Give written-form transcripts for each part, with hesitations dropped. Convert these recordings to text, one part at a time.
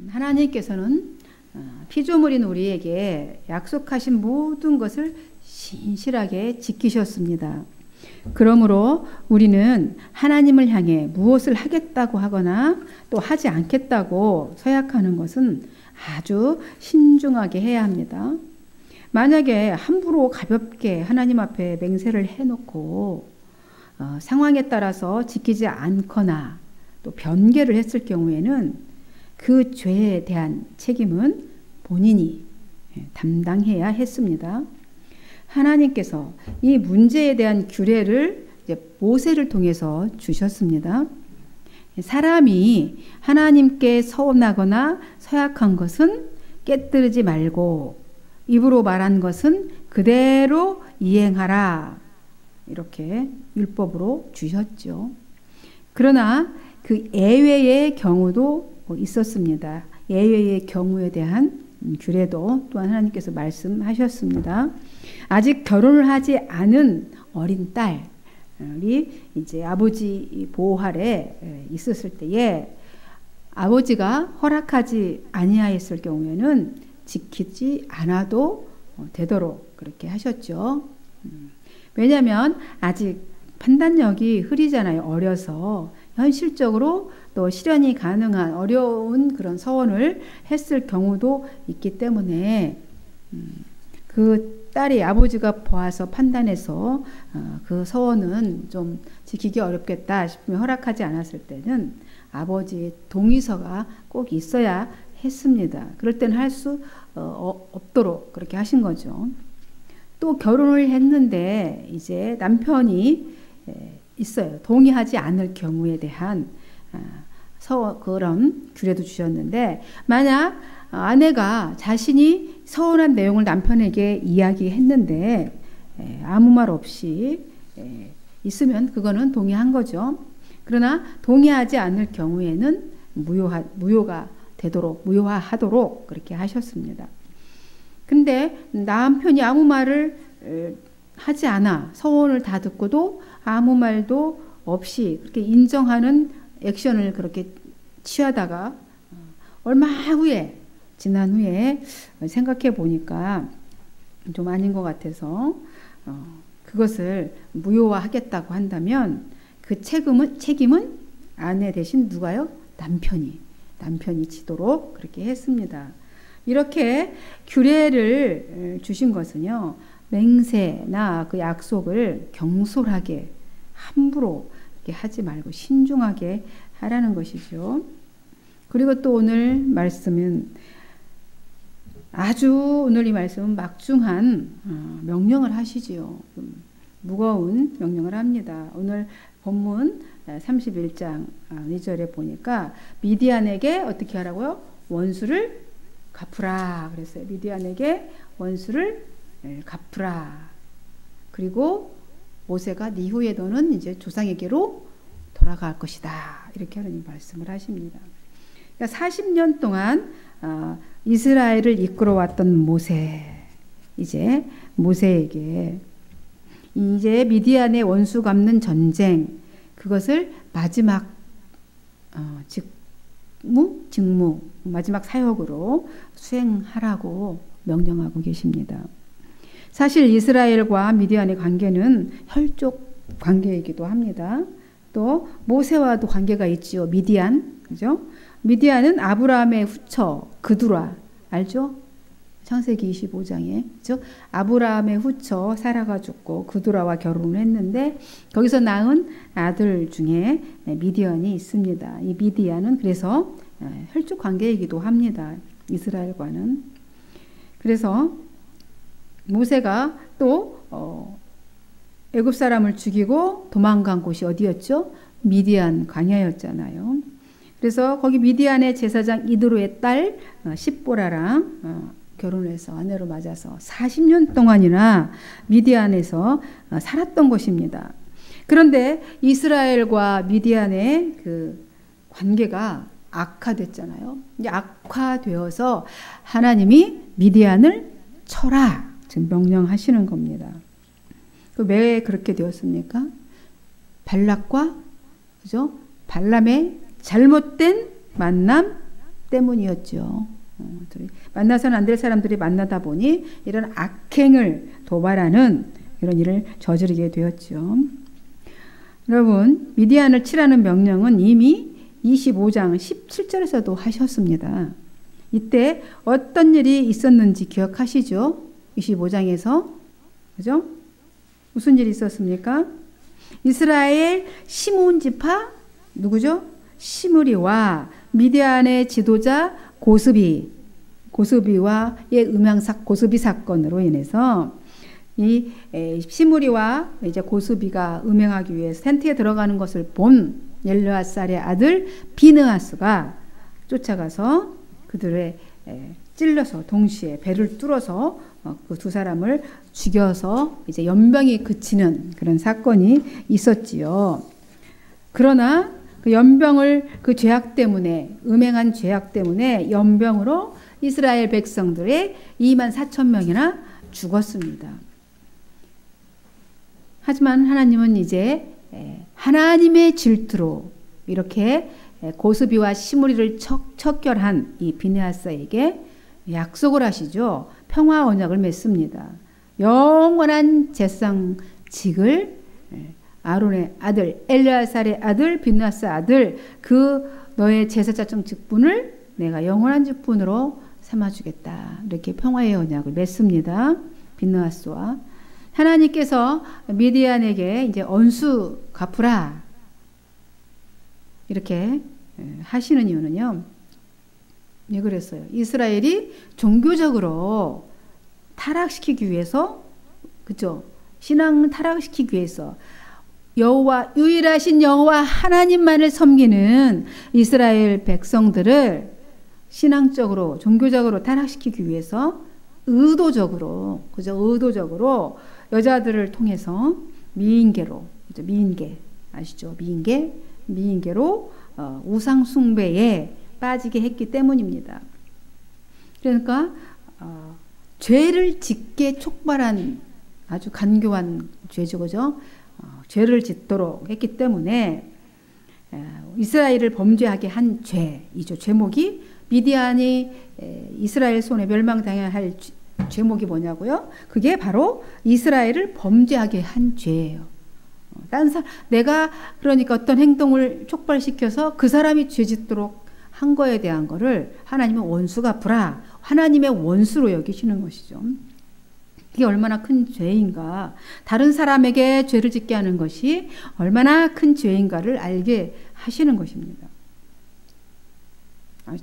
하나님께서는 피조물인 우리에게 약속하신 모든 것을 신실하게 지키셨습니다. 그러므로 우리는 하나님을 향해 무엇을 하겠다고 하거나 또 하지 않겠다고 서약하는 것은 아주 신중하게 해야 합니다. 만약에 함부로 가볍게 하나님 앞에 맹세를 해놓고 상황에 따라서 지키지 않거나 또 변개를 했을 경우에는 그 죄에 대한 책임은 본인이 담당해야 했습니다. 하나님께서 이 문제에 대한 규례를 이제 모세를 통해서 주셨습니다. 사람이 하나님께 서운하거나 서약한 것은 깨뜨리지 말고 입으로 말한 것은 그대로 이행하라. 이렇게 율법으로 주셨죠. 그러나 그 예외의 경우도 있었습니다. 예외의 경우에 대한 규례도 또한 하나님께서 말씀하셨습니다. 아직 결혼을 하지 않은 어린 딸이 이제 아버지 보호 아래 있었을 때에 아버지가 허락하지 아니하였을 경우에는 지키지 않아도 되도록 그렇게 하셨죠. 왜냐하면 아직 판단력이 흐리잖아요. 어려서 현실적으로 또 실현이 가능한 어려운 그런 서원을 했을 경우도 있기 때문에 그 딸이 아버지가 보아서 판단해서 그 서원은 좀 지키기 어렵겠다 싶으면 허락하지 않았을 때는 아버지의 동의서가 꼭 있어야 했습니다. 그럴 때는 할 수 없도록 그렇게 하신 거죠. 또 결혼을 했는데 이제 남편이 있어요. 동의하지 않을 경우에 대한 그런 규례도 주셨는데, 만약 아내가 자신이 서운한 내용을 남편에게 이야기했는데 아무 말 없이 있으면 그거는 동의한 거죠. 그러나 동의하지 않을 경우에는 무효화하도록 그렇게 하셨습니다. 근데 남편이 아무 말을 하지 않아 서원을 다 듣고도 아무 말도 없이 그렇게 인정하는 액션을 그렇게 취하다가 얼마 후에 지난 후에 생각해 보니까 좀 아닌 것 같아서 그것을 무효화하겠다고 한다면 그 책임은 아내 대신 누가요? 남편이 지도록 그렇게 했습니다. 이렇게 규례를 주신 것은요, 맹세나 그 약속을 경솔하게 함부로 하지 말고 신중하게 하라는 것이죠. 그리고 또 오늘 말씀은 오늘 이 말씀은 막중한 명령을 하시지요. 무거운 명령을 합니다. 오늘 본문 31장 2절에 보니까 미디안에게 어떻게 하라고요? 원수를 갚으라 그랬어요. 미디안에게 원수를 갚으라. 그리고 모세가 네 후에 너는 이제 조상에게로 돌아갈 것이다. 이렇게 하나님 말씀을 하십니다. 그러니까 40년 동안 이스라엘을 이끌어왔던 모세, 이제 모세에게 이제 미디안의 원수 갚는 전쟁, 그것을 마지막 직무, 마지막 사역으로 수행하라고 명령하고 계십니다. 사실 이스라엘과 미디안의 관계는 혈족 관계이기도 합니다. 또 모세와도 관계가 있지요. 미디안, 그죠? 미디안은 아브라함의 후처 그두라, 알죠? 창세기 25장에, 그죠? 아브라함의 후처 사라가 죽고 그두라와 결혼을 했는데 거기서 낳은 아들 중에 미디안이 있습니다. 이 미디안은 그래서 혈족 관계이기도 합니다. 이스라엘과는. 그래서 모세가 또 애굽 사람을 죽이고 도망간 곳이 어디였죠? 미디안 광야였잖아요. 그래서 거기 미디안의 제사장 이드로의 딸 십보라랑 결혼해서 아내로 맞아서 40년 동안이나 미디안에서 살았던 것입니다. 그런데 이스라엘과 미디안의 그 관계가 악화됐잖아요. 이제 악화되어서 하나님이 미디안을 쳐라 지금 명령하시는 겁니다. 왜 그렇게 되었습니까? 발락과 그죠? 발람의 잘못된 만남 때문이었죠. 만나서는 안 될 사람들이 만나다 보니 이런 악행을 도발하는 이런 일을 저지르게 되었죠. 여러분, 미디안을 치라는 명령은 이미 25장 17절에서도 하셨습니다. 이때 어떤 일이 있었는지 기억하시죠? 25장에서. 그죠? 무슨 일이 있었습니까? 이스라엘 시므온 지파 누구죠? 시므리와 미디안의 지도자 고스비와의 고스비 사건으로 인해서 이 시므리와 이제 고스비가 음행하기 위해서 텐트에 들어가는 것을 본 엘르아살의 아들 비느하스가 쫓아가서 그들의 찔러서 동시에 배를 뚫어서 그 두 사람을 죽여서 이제 연병이 그치는 그런 사건이 있었지요. 그러나 그 연병을 그 죄악 때문에 음행한 죄악 때문에 연병으로 이스라엘 백성들의 24,000명이나 죽었습니다. 하지만 하나님은 이제 하나님의 질투로 이렇게 고스비와 시므리를 척결한 이 비느하스에게 약속을 하시죠. 평화 언약을 맺습니다. 영원한 제사장직을 아론의 아들 엘르아살의 아들 비느하스 아들 그 너의 제사장 직분을 내가 영원한 직분으로 삼아주겠다. 이렇게 평화의 언약을 맺습니다. 비느하스와 하나님께서 미디안에게 이제 언수 갚으라 이렇게 하시는 이유는요. 왜 그랬어요? 이스라엘이 종교적으로 타락시키기 위해서, 그죠? 신앙 타락시키기 위해서 여호와 유일하신 여호와 하나님만을 섬기는 이스라엘 백성들을 신앙적으로 종교적으로 타락시키기 위해서 의도적으로, 그죠? 의도적으로 여자들을 통해서 미인계로, 그죠? 미인계 아시죠? 미인계로 우상 숭배에 빠지게 했기 때문입니다. 그러니까 죄를 짓게 촉발한 아주 간교한 죄죠, 그죠? 죄를 짓도록 했기 때문에 이스라엘을 범죄하게 한 죄이죠. 제목이 미디안이 이스라엘 손에 멸망당해야 할 제목이 뭐냐고요? 그게 바로 이스라엘을 범죄하게 한 죄예요. 내가 그러니까 어떤 행동을 촉발시켜서 그 사람이 죄 짓도록 한 거에 대한 거를 하나님은 원수 갚으라. 하나님의 원수로 여기시는 것이죠. 이게 얼마나 큰 죄인가. 다른 사람에게 죄를 짓게 하는 것이 얼마나 큰 죄인가를 알게 하시는 것입니다.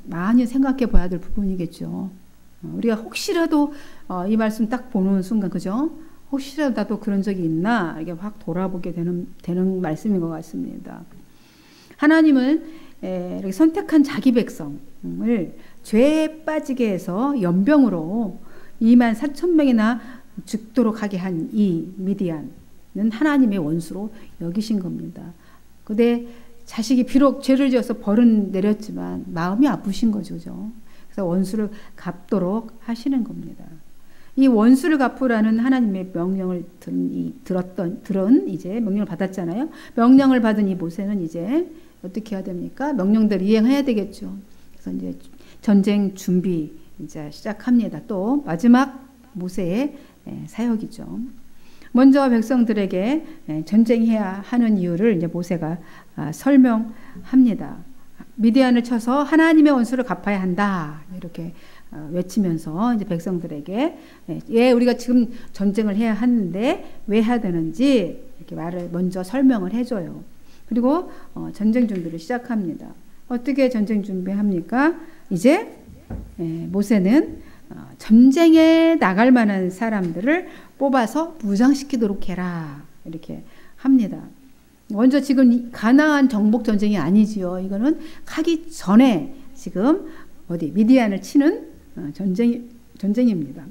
많이 생각해 봐야 될 부분이겠죠. 우리가 혹시라도 이 말씀 딱 보는 순간, 그죠? 혹시라도 나도 그런 적이 있나 이게 확 돌아보게 되는 말씀인 것 같습니다. 하나님은 이렇게 선택한 자기 백성을 죄에 빠지게 해서 연병으로 24,000명이나 죽도록 하게 한 이 미디안은 하나님의 원수로 여기신 겁니다. 근데 자식이 비록 죄를 지어서 벌은 내렸지만 마음이 아프신 거죠. 그래서 원수를 갚도록 하시는 겁니다. 이 원수를 갚으라는 하나님의 명령을 들은 이제 명령을 받았잖아요. 명령을 받은 이 모세는 이제 어떻게 해야 됩니까? 명령대로 이행해야 되겠죠. 그래서 이제 전쟁 준비 이제 시작합니다. 또 마지막 모세의 사역이죠. 먼저 백성들에게 전쟁해야 하는 이유를 이제 모세가 설명합니다. 미디안을 쳐서 하나님의 원수를 갚아야 한다. 이렇게 외치면서 이제 백성들에게 우리가 지금 전쟁을 해야 하는데 왜 해야 되는지 이렇게 말을 먼저 설명을 해줘요. 그리고 전쟁 준비를 시작합니다. 어떻게 전쟁 준비합니까? 이제 모세는 전쟁에 나갈 만한 사람들을 뽑아서 무장시키도록 해라. 이렇게 합니다. 먼저 지금 가나안 정복 전쟁이 아니지요. 이거는 가기 전에 지금 미디안을 치는 전쟁입니다.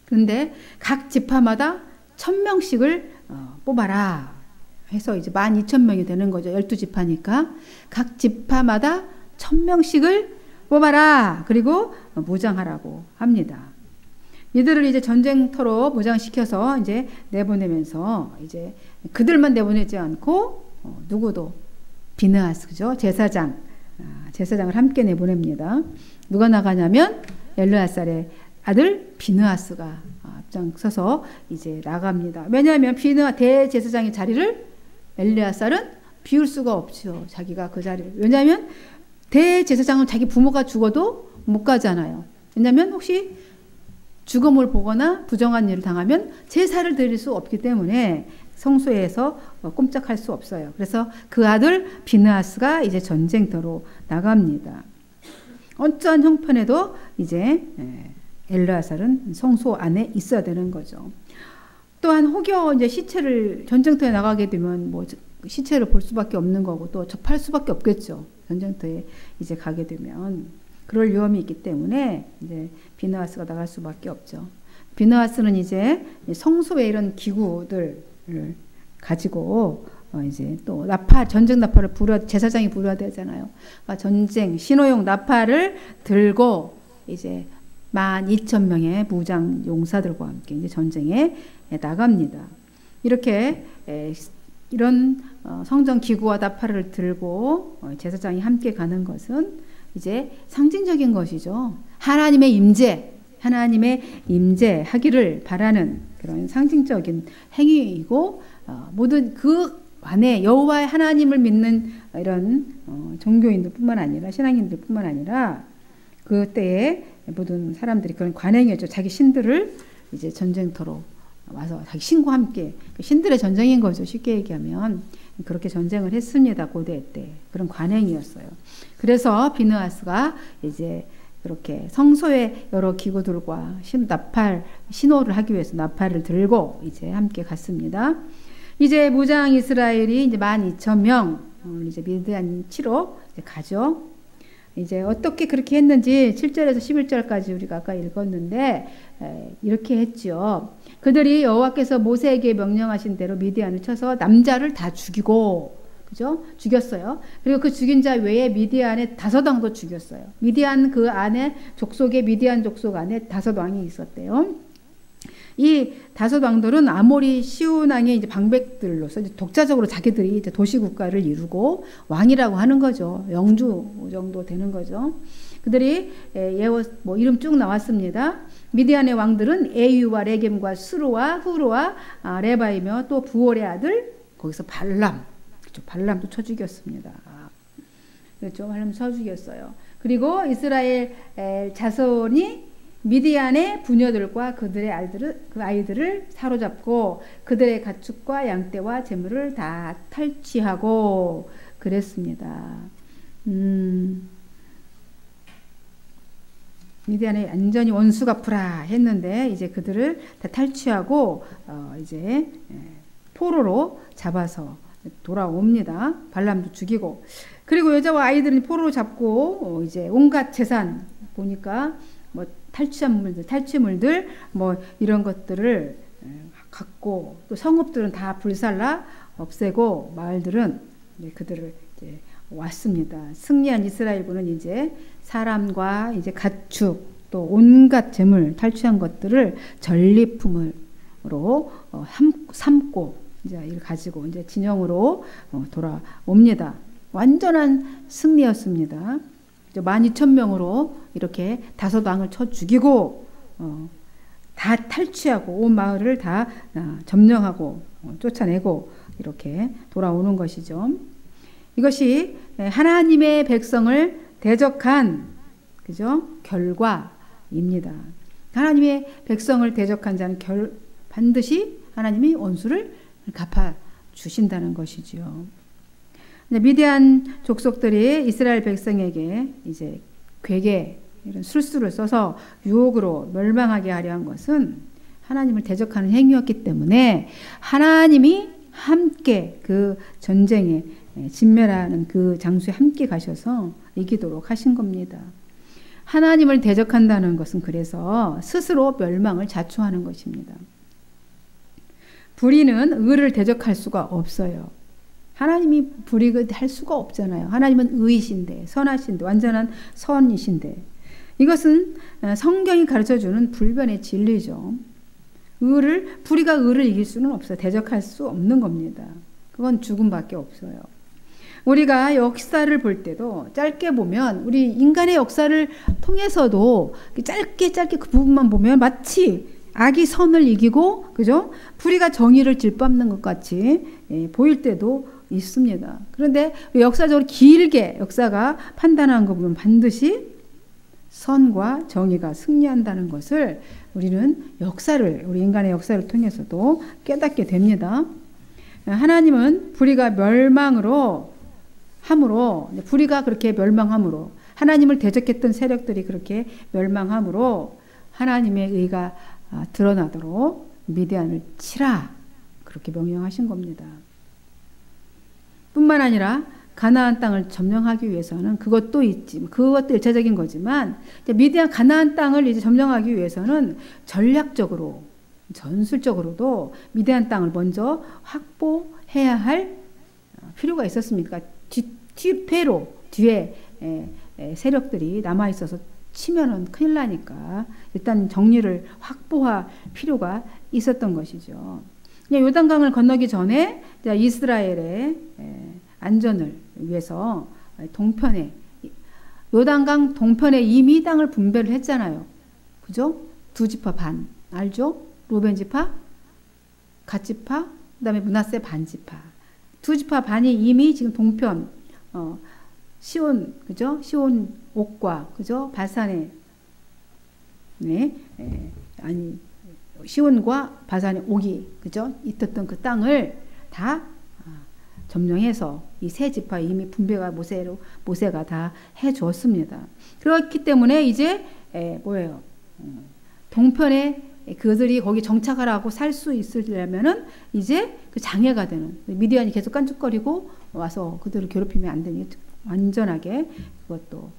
그런데 각 지파마다 1,000명씩을 뽑아라 해서 이제 12,000명이 되는 거죠. 12지파니까 각 지파마다 1,000명씩을 뽑아라. 그리고 무장하라고 합니다. 이들을 이제 전쟁터로 무장시켜서 이제 내보내면서 이제 그들만 내보내지 않고 누구도 비느하스, 그죠? 제사장 제사장을 함께 내보냅니다. 누가 나가냐면 엘르아살의 아들 비느하스가 앞장서서 이제 나갑니다. 왜냐하면 대제사장의 자리를 엘르아살은 비울 수가 없죠. 자기가 그 자리를. 왜냐하면 대제사장은 자기 부모가 죽어도 못 가잖아요. 왜냐하면 혹시 죽음을 보거나 부정한 일을 당하면 제사를 드릴 수 없기 때문에 성소에서 꼼짝할 수 없어요. 그래서 그 아들 비느하스가 이제 전쟁터로 나갑니다. 어떠한 형편에도 이제 엘르아살은 성소 안에 있어야 되는 거죠. 또한 혹여 이제 시체를 전쟁터에 나가게 되면 뭐 시체를 볼 수밖에 없는 거고 또 접할 수밖에 없겠죠. 전쟁터에 이제 가게 되면 그럴 위험이 있기 때문에 이제 비느하스가 나갈 수밖에 없죠. 비느하스는 이제 성소의 이런 기구들을 가지고 이제 또 전쟁 나팔을 제사장이 불어야 되잖아요. 그러니까 전쟁 신호용 나팔을 들고 이제 12,000명의 무장 용사들과 함께 이제 전쟁에 나갑니다. 이렇게 이런 성전 기구와 나팔을 들고 제사장이 함께 가는 것은 이제 상징적인 것이죠. 하나님의 임재하기를 바라는 그런 상징적인 행위이고 모든 그 안에 여호와의 하나님을 믿는 이런 종교인들뿐만 아니라 신앙인들뿐만 아니라 그때에 모든 사람들이 그런 관행이었죠. 자기 신들을 이제 전쟁터로 와서 자기 신과 함께 신들의 전쟁인 거죠. 쉽게 얘기하면 그렇게 전쟁을 했습니다. 고대 때 그런 관행이었어요. 그래서 비느하스가 이제 그렇게 성소의 여러 기구들과 신호를 하기 위해서 나팔을 들고 이제 함께 갔습니다. 이제 무장 이스라엘이 이제 12,000명 이제 미디안 치러 이제 가죠. 이제 어떻게 그렇게 했는지 7절에서 11절까지 우리가 아까 읽었는데 이렇게 했죠. 그들이 여호와께서 모세에게 명령하신 대로 미디안을 쳐서 남자를 다 죽이고 그죠? 죽였어요. 그리고 그 죽인 자 외에 미디안의 5왕도 죽였어요. 미디안 그 안에 미디안 족속 안에 5왕이 있었대요. 이 5왕들은 아모리 시온왕의 이제 방백들로서 이제 독자적으로 자기들이 이제 도시 국가를 이루고 왕이라고 하는 거죠. 영주 정도 되는 거죠. 그들이 이름 쭉 나왔습니다. 미디안의 왕들은 에유와 레겜과 스루와 후루와 레바이며 또 부올의 아들 거기서 발람도 쳐 죽였습니다. 그렇죠. 발람 쳐 죽였어요. 그리고 이스라엘 자손이 미디안의 부녀들과 그들의 아이들을 사로잡고 그들의 가축과 양떼와 재물을 다 탈취하고 그랬습니다. 미디안에 완전히 원수가 불하 했는데 이제 그들을 다 탈취하고 이제 포로로 잡아서 돌아옵니다. 발람도 죽이고 그리고 여자와 아이들은 포로로 잡고 이제 온갖 재산 보니까 뭐 탈취물들 뭐 이런 것들을 갖고 또 성읍들은 다 불살라 없애고 마을들은 그들을 이제 왔습니다. 승리한 이스라엘군은 이제 사람과 이제 가축 또 온갖 재물 탈취한 것들을 전리품으로 삼고 이제 이걸 가지고 이제 진영으로 돌아옵니다. 완전한 승리였습니다. 12,000명으로 이렇게 5왕을 쳐 죽이고 다 탈취하고 온 마을을 다 점령하고 쫓아내고 이렇게 돌아오는 것이죠. 이것이 하나님의 백성을 대적한 그죠? 결과입니다. 하나님의 백성을 대적한 자는 반드시 하나님이 원수를 갚아 주신다는 것이죠. 미디안 족속들이 이스라엘 백성에게 이제 괴계 이런 술수를 써서 유혹으로 멸망하게 하려 한 것은 하나님을 대적하는 행위였기 때문에 하나님이 함께 그 전쟁에 진멸하는 그 장소에 함께 가셔서 이기도록 하신 겁니다. 하나님을 대적한다는 것은 그래서 스스로 멸망을 자초하는 것입니다. 불의는 의를 대적할 수가 없어요. 하나님이 불의를 할 수가 없잖아요. 하나님은 의이신데 선하신데 완전한 선이신데 이것은 성경이 가르쳐주는 불변의 진리죠. 불의가 의를 이길 수는 없어요. 대적할 수 없는 겁니다. 그건 죽음밖에 없어요. 우리가 역사를 볼 때도 짧게 보면 우리 인간의 역사를 통해서도 짧게 그 부분만 보면 마치 악이 선을 이기고 그죠? 불의가 정의를 짓밟는 것 같이 보일 때도 있습니다. 그런데 역사적으로 길게 역사가 판단한 거 보면 반드시 선과 정의가 승리한다는 것을 우리는 우리 인간의 역사를 통해서도 깨닫게 됩니다. 하나님은 불의가 불의가 그렇게 멸망함으로 하나님을 대적했던 세력들이 그렇게 멸망함으로 하나님의 의가 드러나도록 미디안을 치라 그렇게 명령하신 겁니다. 뿐만 아니라 가나안 땅을 점령하기 위해서는 그것도 1차적인 거지만 미디안 가나안 땅을 이제 점령하기 위해서는 전략적으로 전술적으로도 미디안 땅을 먼저 확보해야 할 필요가 있었습니까? 뒤에 세력들이 남아 있어서 치면은 큰일 나니까 일단 정리를 확보할 필요가 있었던 것이죠. 요단강을 건너기 전에 이스라엘의 안전을 위해서 요단강 동편에 이미 땅을 분배를 했잖아요. 그죠? 두 지파 반 알죠? 루벤 지파, 갓 지파, 그다음에 므낫세 반 지파. 두 지파 반이 이미 지금 동편 시온 그죠? 시온 옥과 그죠? 바산에 시온과 바산의 옥이 그죠? 있었던 그 땅을 다 점령해서 이 세 지파 이미 분배가 모세가 다 해줬습니다. 그렇기 때문에 이제 동편에 그들이 거기 정착을 하고 살 수 있으려면은 이제 그 장애가 되는 미디안이 계속 깐죽거리고 와서 그들을 괴롭히면 안 되니 완전하게 그것도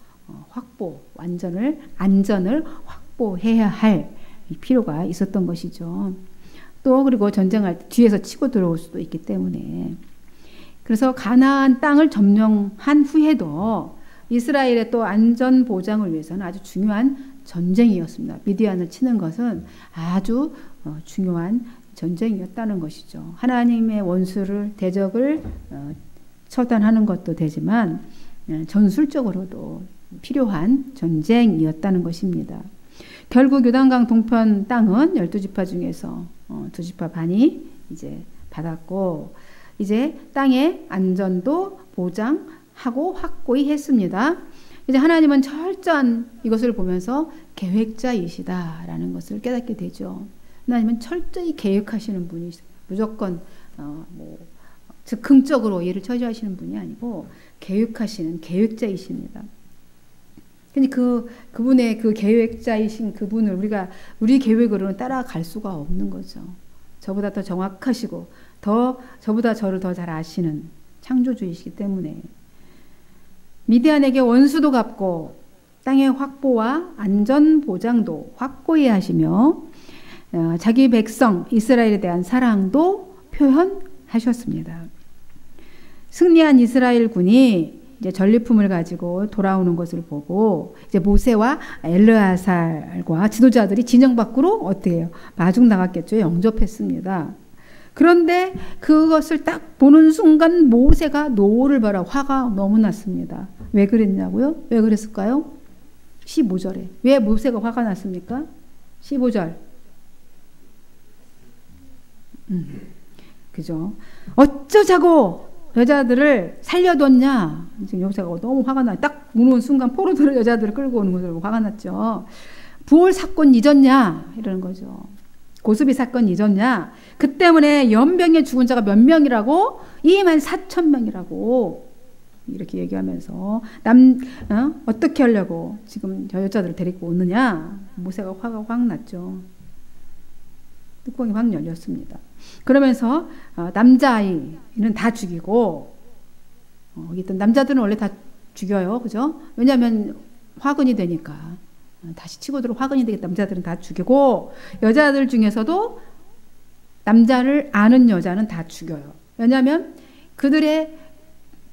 안전을 확보해야 할 필요가 있었던 것이죠. 또 그리고 전쟁할 때 뒤에서 치고 들어올 수도 있기 때문에 그래서 가나안 땅을 점령한 후에도 이스라엘의 또 안전 보장을 위해서는 아주 중요한 전쟁이었습니다. 미디안을 치는 것은 아주 중요한 전쟁이었다는 것이죠. 하나님의 대적을 처단하는 것도 되지만 전술적으로도 필요한 전쟁이었다는 것입니다. 결국 요단강 동편 땅은 12지파 중에서 2지파 반이 이제 받았고 이제 땅의 안전도 보장하고 확고히 했습니다. 이제 하나님은 철저한 이것을 보면서 계획자이시다라는 것을 깨닫게 되죠. 하나님은 철저히 계획하시는 분이시죠. 무조건 즉흥적으로 일을 처리하시는 분이 아니고 계획하시는 계획자이십니다. 근데 그분의 그 계획자이신 그분을 우리 계획으로는 따라갈 수가 없는 거죠. 저보다 더 정확하시고 저보다 저를 더 잘 아시는 창조주이시기 때문에 미디안에게 원수도 갚고 땅의 확보와 안전 보장도 확고히 하시며 자기 백성 이스라엘에 대한 사랑도 표현하셨습니다. 승리한 이스라엘 군이 이제 전리품을 가지고 돌아오는 것을 보고 이제 모세와 엘르아살과 지도자들이 진영 밖으로 어떻게 해요? 마중 나갔겠죠. 영접했습니다. 그런데 그것을 딱 보는 순간 모세가 노를 봐라 화가 너무 났습니다. 왜 그랬냐고요? 왜 그랬을까요? 15절에. 왜 모세가 화가 났습니까? 15절. 그죠? 어쩌자고 여자들을 살려뒀냐? 지금 모세가 너무 화가 나. 딱 보는 순간 포로들을 여자들을 끌고 오는 것을 화가 났죠. 부올 사건 잊었냐? 이러는 거죠. 고스비 사건 잊었냐? 그 때문에 연병에 죽은 자가 몇 명이라고? 24,000명이라고 이렇게 얘기하면서 어떻게 하려고 지금 저 여자들을 데리고 오느냐? 모세가 화가 확 났죠. 뚜껑이 확 열렸습니다. 그러면서 남자아이는 다 죽이고 여기 있던 남자들은 원래 다 죽여요. 그죠? 왜냐하면 화근이 되니까 다시 치고 들어 화근이 되겠다. 남자들은 다 죽이고 여자들 중에서도 남자를 아는 여자는 다 죽여요. 왜냐하면 그들의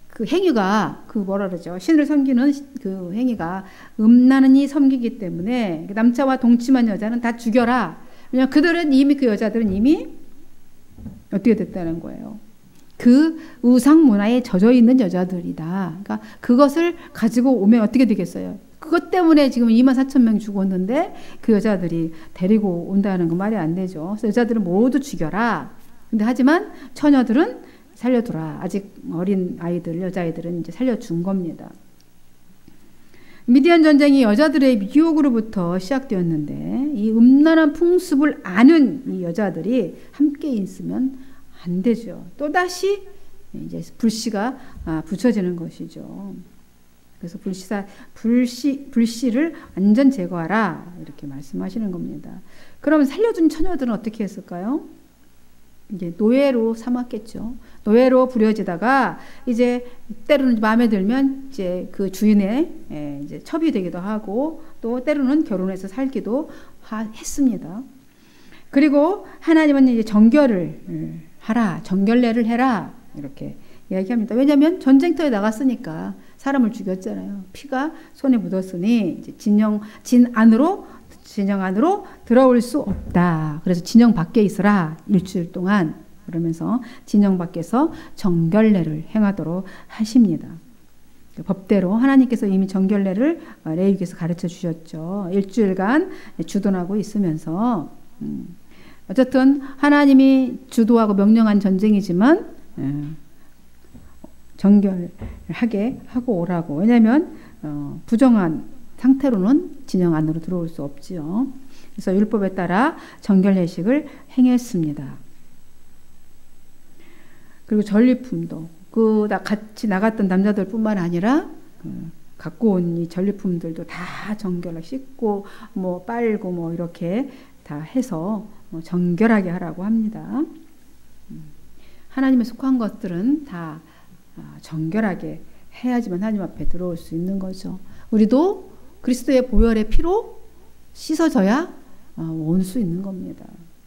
그 행위가 뭐라 그러죠? 신을 섬기는 그 행위가 음란히 섬기기 때문에 남자와 동침한 여자는 다 죽여라. 왜냐하면 그들은 이미 그 여자들은 이미 어떻게 됐다는 거예요. 그 우상 문화에 젖어 있는 여자들이다. 그러니까 그것을 가지고 오면 어떻게 되겠어요? 그것 때문에 지금 24,000명이 죽었는데 그 여자들이 데리고 온다는 건 말이 안 되죠. 그래서 여자들은 모두 죽여라. 근데 하지만 처녀들은 살려두라. 아직 어린 아이들, 여자아이들은 이제 살려준 겁니다. 미디안 전쟁이 여자들의 유혹으로부터 시작되었는데 이 음란한 풍습을 아는 이 여자들이 함께 있으면 안 되죠. 또다시 이제 불씨가 붙여지는 것이죠. 그래서 불씨를 완전 제거하라 이렇게 말씀하시는 겁니다. 그러면 살려준 처녀들은 어떻게 했을까요? 이제 노예로 삼았겠죠. 노예로 부려지다가 이제 때로는 마음에 들면 이제 그 주인의 이제 첩이 되기도 하고 또 때로는 결혼해서 살기도 했습니다. 그리고 하나님은 이제 정결을 하라, 정결례를 해라 이렇게 이야기합니다. 왜냐하면 전쟁터에 나갔으니까 사람을 죽였잖아요. 피가 손에 묻었으니 이제 진영 안으로 들어올 수 없다. 그래서 진영 밖에 있어라 일주일 동안. 그러면서 진영 밖에서 정결례를 행하도록 하십니다. 법대로 하나님께서 이미 정결례를 레위기에서 가르쳐 주셨죠. 일주일간 주둔하고 있으면서 어쨌든 하나님이 주도하고 명령한 전쟁이지만 정결하게 하고 오라고. 왜냐하면 부정한 상태로는 진영 안으로 들어올 수 없지요. 그래서 율법에 따라 정결례식을 행했습니다. 그리고 전리품도 같이 나갔던 남자들뿐만 아니라 갖고 온 이 전리품들도 다 정결하게 씻고 뭐 빨고 뭐 이렇게 다 해서 정결하게 하라고 합니다. 하나님에 속한 것들은 다 정결하게 해야지만 하나님 앞에 들어올 수 있는 거죠. 우리도 그리스도의 보혈의 피로 씻어져야 올 수 있는 겁니다.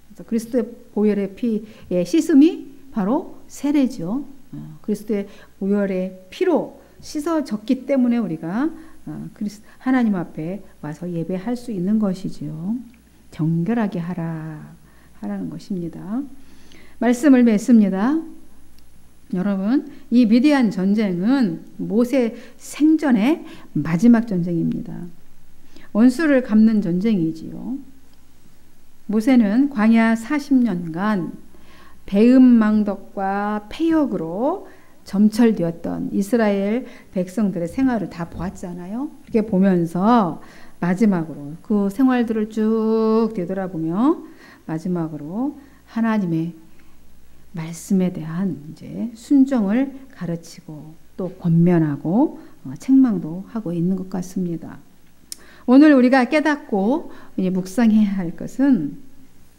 그래서 그리스도의 보혈의 피의 씻음이 바로 세례죠. 그리스도의 보혈의 피로 씻어졌기 때문에 우리가 하나님 앞에 와서 예배할 수 있는 것이지요. 정결하게 하라는 것입니다. 말씀을 맺습니다. 여러분, 이 미디안 전쟁은 모세 생전의 마지막 전쟁입니다. 원수를 갚는 전쟁이지요. 모세는 광야 40년간 배은망덕과 패역으로 점철되었던 이스라엘 백성들의 생활을 다 보았잖아요. 그렇게 보면서 마지막으로 그 생활들을 쭉 되돌아보며 마지막으로 하나님의 말씀에 대한 이제 순종을 가르치고 또 권면하고 책망도 하고 있는 것 같습니다. 오늘 우리가 깨닫고 이제 묵상해야 할 것은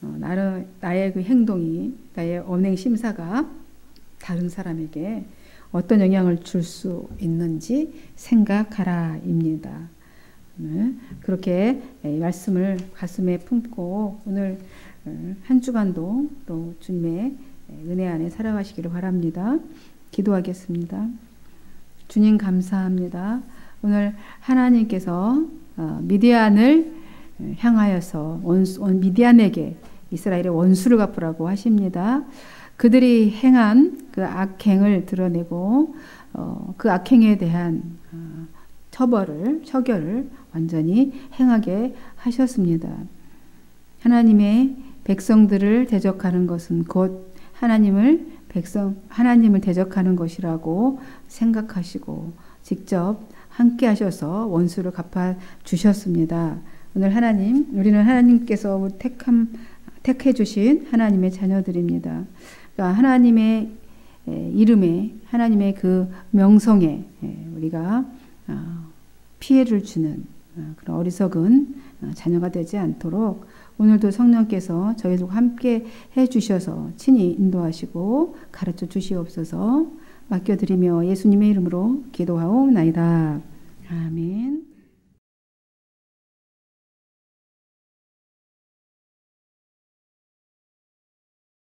나의 그 행동이, 나의 언행 심사가 다른 사람에게 어떤 영향을 줄 수 있는지 생각하라입니다. 그렇게 말씀을 가슴에 품고 오늘 한 주간도 또 주님의 은혜 안에 살아가시기를 바랍니다. 기도하겠습니다. 주님 감사합니다. 오늘 하나님께서 미디안을 향하여서 미디안에게 이스라엘의 원수를 갚으라고 하십니다. 그들이 행한 그 악행을 드러내고 그 악행에 대한 처결을 완전히 행하게 하셨습니다. 하나님의 백성들을 대적하는 것은 곧 하나님을 대적하는 것이라고 생각하시고 직접 함께 하셔서 원수를 갚아 주셨습니다. 오늘 우리는 하나님께서 택해 주신 하나님의 자녀들입니다. 그러니까 하나님의 이름에, 하나님의 그 명성에 우리가 피해를 주는 그런 어리석은 자녀가 되지 않도록 오늘도 성령께서 저희들과 함께 해주셔서 친히 인도하시고 가르쳐 주시옵소서. 맡겨드리며 예수님의 이름으로 기도하옵나이다. 아멘.